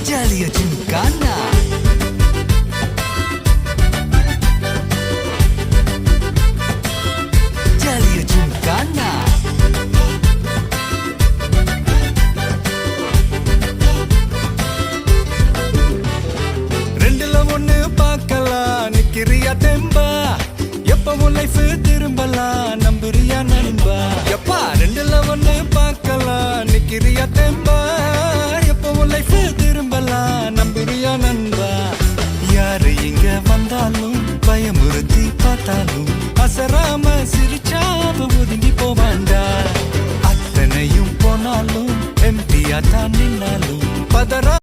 ஜாலியா ஜிம்கானா ஜாலியா ஜிம்கானா ரெண்டுல ஒண்ணு பார்க்கலாம் நிக்கிறியா தெம்பா எப்பவும் லைஃப் திரும்பலாம் நம்புறியா நண்பா எப்பா ரெண்டுல ஒண்ணு பார்க்கலாம் நிக்கிறியா தெம்பா எப்பவும் லைஃப் திரும்பலாம் நம்புறியா நண்பா யாரு இங்க வந்தாலும் பயமுறுத்தி பார்த்தாலும் அசராம சிரிச்சாம ஒதுங்கி போவாண்டா அத்தனையும் போனாலும் எம்டியா தான் நின்னாலும் பதறா